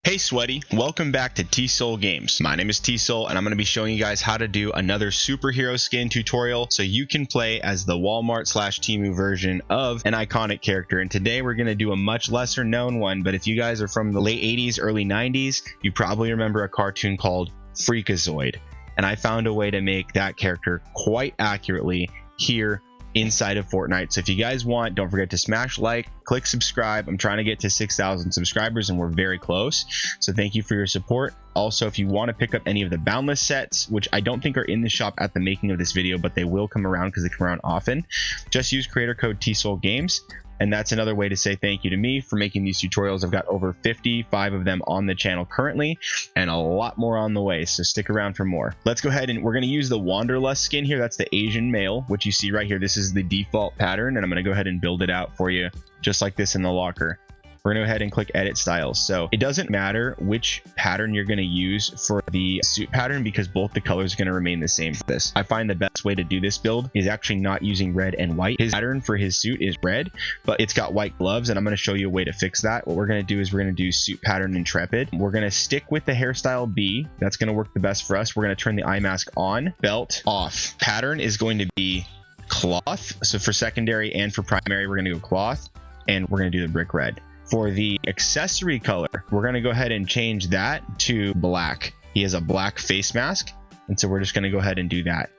Hey Sweaty, welcome back to T-Soul Games. My name is T-Soul and I'm going to be showing you guys how to do another superhero skin tutorial so you can play as the Walmart/TEMU version of an iconic character. And today we're going to do a much lesser known one, but if you guys are from the late 80s, early 90s, you probably remember a cartoon called FREAKAZOID. And I found a way to make that character quite accurately here inside of Fortnite. So if you guys want, don't forget to smash like, click subscribe. I'm trying to get to 6,000 subscribers and we're very close, so thank you for your support. Also, if you want to pick up any of the boundless sets, which I don't think are in the shop at the making of this video, but they will come around because they come around often, just use creator code T-Soul Games. And that's another way to say thank you to me for making these tutorials. I've got over 55 of them on the channel currently and a lot more on the way, so stick around for more. Let's go ahead and we're going to use the Wanderlust skin here. That's the Asian male, which you see right here. This is the default pattern, and I'm going to go ahead and build it out for you just like this in the locker. We're going to go ahead and click edit styles. So it doesn't matter which pattern you're going to use for the suit pattern because both the colors are going to remain the same for this. I find the best way to do this build is actually not using red and white. His pattern for his suit is red, but it's got white gloves, and I'm going to show you a way to fix that. What we're going to do is we're going to do suit pattern Intrepid. We're going to stick with the hairstyle B. That's going to work the best for us. We're going to turn the eye mask on, belt off. Pattern is going to be cloth. So for secondary and for primary, we're going to go cloth, and we're going to do the brick red. For the accessory color, we're going to go ahead and change that to black. He has a black face mask, and so we're just going to go ahead and do that.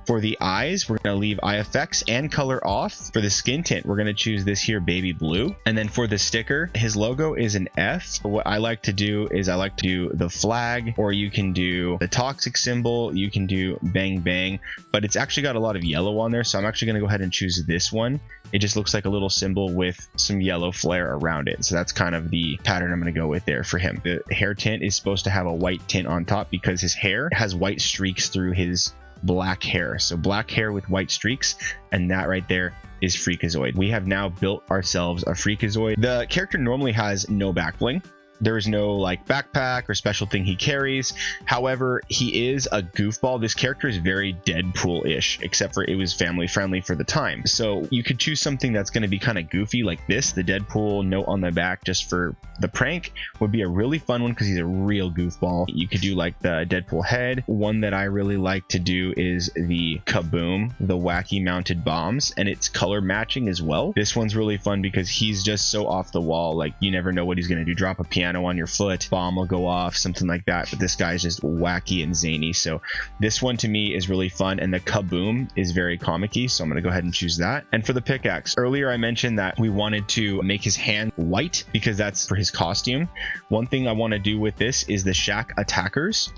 For the eyes, we're going to leave eye effects and color off. For the skin tint, we're going to choose this here, baby blue. And then for the sticker, his logo is an F. What I like to do is I like to do the flag, or you can do the toxic symbol, you can do bang bang, but it's actually got a lot of yellow on there, so I'm actually going to go ahead and choose this one. It just looks like a little symbol with some yellow flare around it. So that's kind of the pattern I'm going to go with there for him. The hair tint is supposed to have a white tint on top because his hair has white streaks through his black hair. So black hair with white streaks, and that right there is FREAKAZOID. We have now built ourselves a FREAKAZOID. The character normally has no back bling. There is no like backpack or special thing he carries. However, he is a goofball. This character is very Deadpool-ish, except for it was family friendly for the time. So you could choose something that's going to be kind of goofy like this. The Deadpool note on the back just for the prank would be a really fun one because he's a real goofball. You could do like the Deadpool head. One that I really like to do is the Kaboom, the wacky mounted bombs, and it's color matching as well. This one's really fun because he's just so off the wall. Like you never know what he's going to do. Drop a piano on your foot, bomb will go off, something like that. But this guy's just wacky and zany, so this one to me is really fun, and the Kaboom is very comic-y, so I'm going to go ahead and choose that. And for the pickaxe, earlier I mentioned that we wanted to make his hand white because that's for his costume. One thing I want to do with this is the Shack Attackers.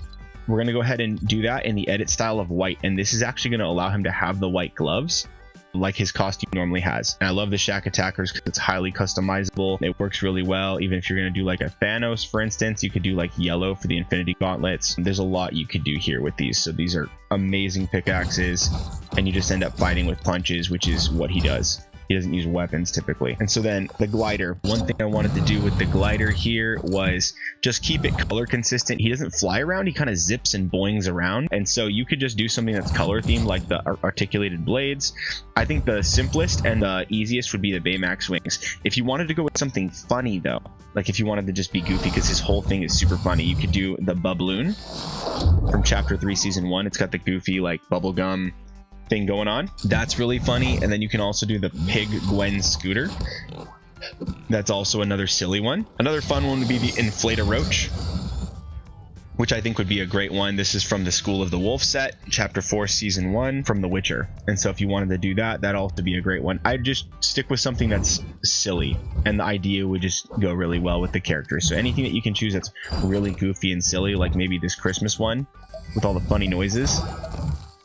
We're going to go ahead and do that in the edit style of white, and this is actually going to allow him to have the white gloves like his costume normally has. And I love the Shack Attackers because it's highly customizable. It works really well. Even if you're going to do like a Thanos, for instance, you could do like yellow for the Infinity Gauntlets. There's a lot you could do here with these. So these are amazing pickaxes, and you just end up fighting with punches, which is what he does. He doesn't use weapons typically. And so then the glider, one thing I wanted to do with the glider here was just keep it color consistent. He doesn't fly around, he kind of zips and boings around, and so you could just do something that's color themed like the articulated blades. I think the simplest and the easiest would be the Baymax wings. If you wanted to go with something funny though, like if you wanted to just be goofy because his whole thing is super funny, you could do the Bubloon from chapter 3 season 1. It's got the goofy like bubblegum thing going on. That's really funny. And then you can also do the Pig Gwen scooter. That's also another silly one. Another fun one would be the Inflate-A-Roach, which I think would be a great one. This is from the School of the Wolf set, chapter 4 season 1 from The Witcher. And so if you wanted to do that, that'd also be a great one. I'd just stick with something that's silly, and the idea would just go really well with the character. So anything that you can choose that's really goofy and silly, like maybe this Christmas one with all the funny noises,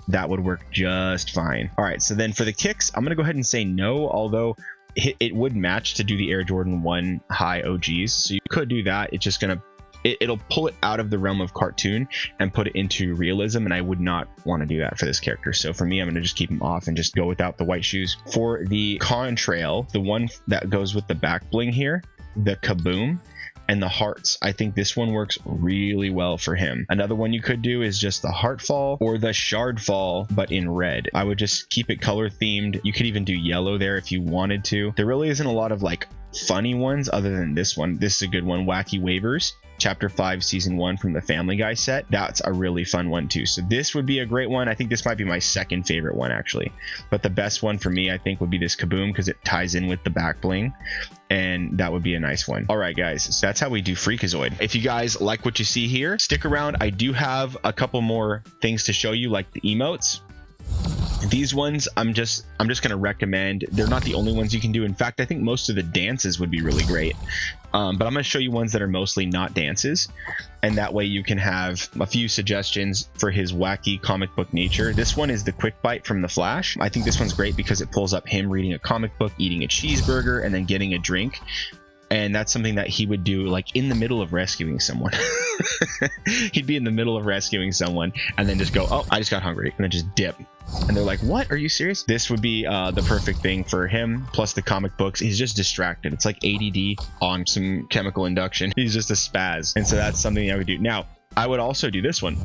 that would work just fine. All right, so then for the kicks, I'm gonna go ahead and say no, although it would match to do the Air Jordan 1 high OGs, so you could do that. It's just gonna it'll pull it out of the realm of cartoon and put it into realism, and I would not want to do that for this character. So for me, I'm gonna just keep him off and just go without the white shoes. For the contrail, the one that goes with the back bling here, the Kaboom, and the hearts. I think this one works really well for him. Another one you could do is just the Heartfall or the Shardfall, but in red. I would just keep it color themed. You could even do yellow there if you wanted to. There really isn't a lot of like funny ones other than this one. This is a good one, Wacky Waivers. Chapter 5, Season 1 from the Family Guy set. That's a really fun one too. So this would be a great one. I think this might be my second favorite one actually. But the best one for me, I think, would be this Kaboom because it ties in with the back bling. And that would be a nice one. All right, guys. So that's how we do Freakazoid. If you guys like what you see here, stick around. I do have a couple more things to show you, like the emotes. These ones I'm just going to recommend. They're not the only ones you can do. In fact, I think most of the dances would be really great. But I'm going to show you ones that are mostly not dances. And that way you can have a few suggestions for his wacky comic book nature. This one is the Quick Bite from The Flash. I think this one's great because it pulls up him reading a comic book, eating a cheeseburger, and then getting a drink. And that's something that he would do like in the middle of rescuing someone. He'd be in the middle of rescuing someone and then just go, oh, I just got hungry, and then just dip. And they're like, what? Are you serious? This would be the perfect thing for him. Plus the comic books. He's just distracted. It's like ADD on some chemical induction. He's just a spaz. And so that's something I would do. Now, I would also do this one.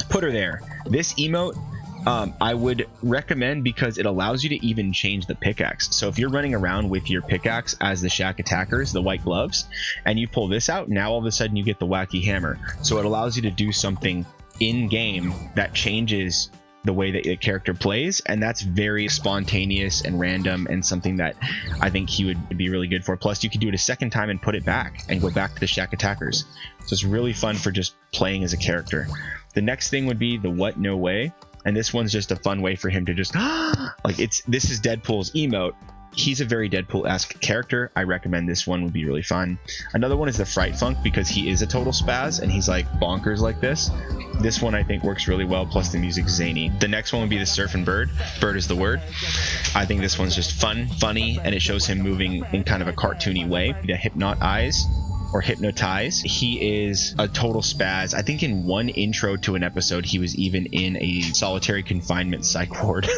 Put her there. This emote, I would recommend because it allows you to even change the pickaxe. So if you're running around with your pickaxe as the Shack attackers, the white gloves, and you pull this out, now all of a sudden you get the wacky hammer. So it allows you to do something in game that changes the way that the character plays, and that's very spontaneous and random and something that I think he would be really good for. Plus you could do it a second time and put it back and go back to the Shack attackers. So it's really fun for just playing as a character. The next thing would be the What No Way, and this one's just a fun way for him to just like, this is Deadpool's emote. He's a very Deadpool-esque character. I recommend this one, would be really fun. Another one is the Fright Funk because he is a total spaz and he's like bonkers like this. This one I think works really well, plus the music's zany. The next one would be the Surf and Bird. Bird is the word. I think this one's just fun, funny, and it shows him moving in kind of a cartoony way. The Hypnotize or Hypnotize. He is a total spaz. I think in one intro to an episode, he was even in a solitary confinement psych ward.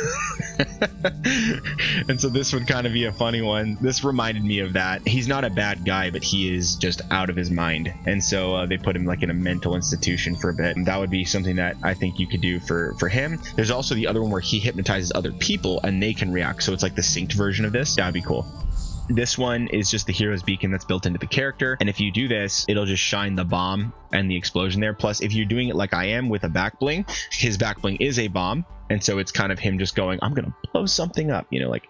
And so this would kind of be a funny one. This reminded me of that. He's not a bad guy, but he is just out of his mind. And so they put him like in a mental institution for a bit. And that would be something that I think you could do for him. There's also the other one where he hypnotizes other people and they can react. So it's like the synced version of this. That'd be cool. This one is just the hero's beacon that's built into the character, and if you do this, it'll just shine the bomb and the explosion there. Plus, if you're doing it like I am with a back bling, his back bling is a bomb, and so it's kind of him just going, I'm gonna blow something up, you know, like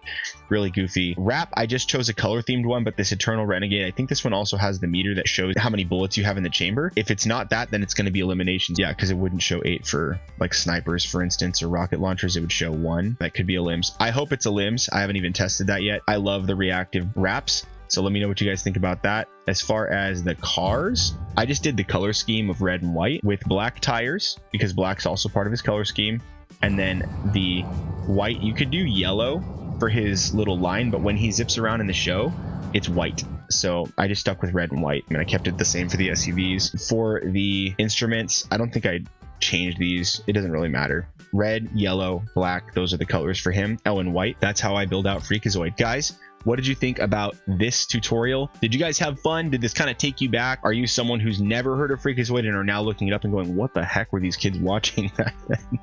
really goofy. Rap, I just chose a color themed one, but this Eternal Renegade, I think this one also has the meter that shows how many bullets you have in the chamber. If it's not that, then it's going to be eliminations. Yeah, because it wouldn't show 8 for like snipers, for instance, or rocket launchers. It would show 1. That could be a limbs. I hope it's a limbs. I haven't even tested that yet. I love the reactive raps, so let me know what you guys think about that. As far as the cars, I just did the color scheme of red and white with black tires because black's also part of his color scheme. And then the white, you could do yellow for his little line, but when he zips around in the show, it's white. So I just stuck with red and white. I mean, I kept it the same for the SUVs. For the instruments, I don't think I changed these. It doesn't really matter. Red, yellow, black, those are the colors for him. Oh, and white. That's how I build out Freakazoid. Guys, what did you think about this tutorial? Did you guys have fun? Did this kind of take you back? Are you someone who's never heard of Freakazoid and are now looking it up and going, what the heck were these kids watching back then?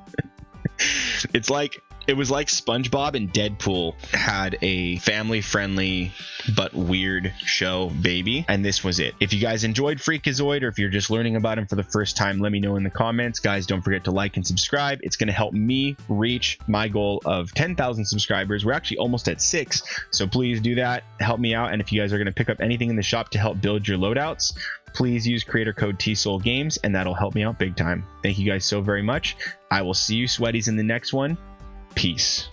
It was like SpongeBob and Deadpool had a family-friendly but weird show, baby, and this was it. If you guys enjoyed Freakazoid, or if you're just learning about him for the first time, let me know in the comments. Guys, don't forget to like and subscribe. It's going to help me reach my goal of 10,000 subscribers. We're actually almost at 6, so please do that. Help me out, and if you guys are going to pick up anything in the shop to help build your loadouts, please use creator code TSoulGames, and that'll help me out big time. Thank you guys so very much. I will see you sweaties in the next one. Peace.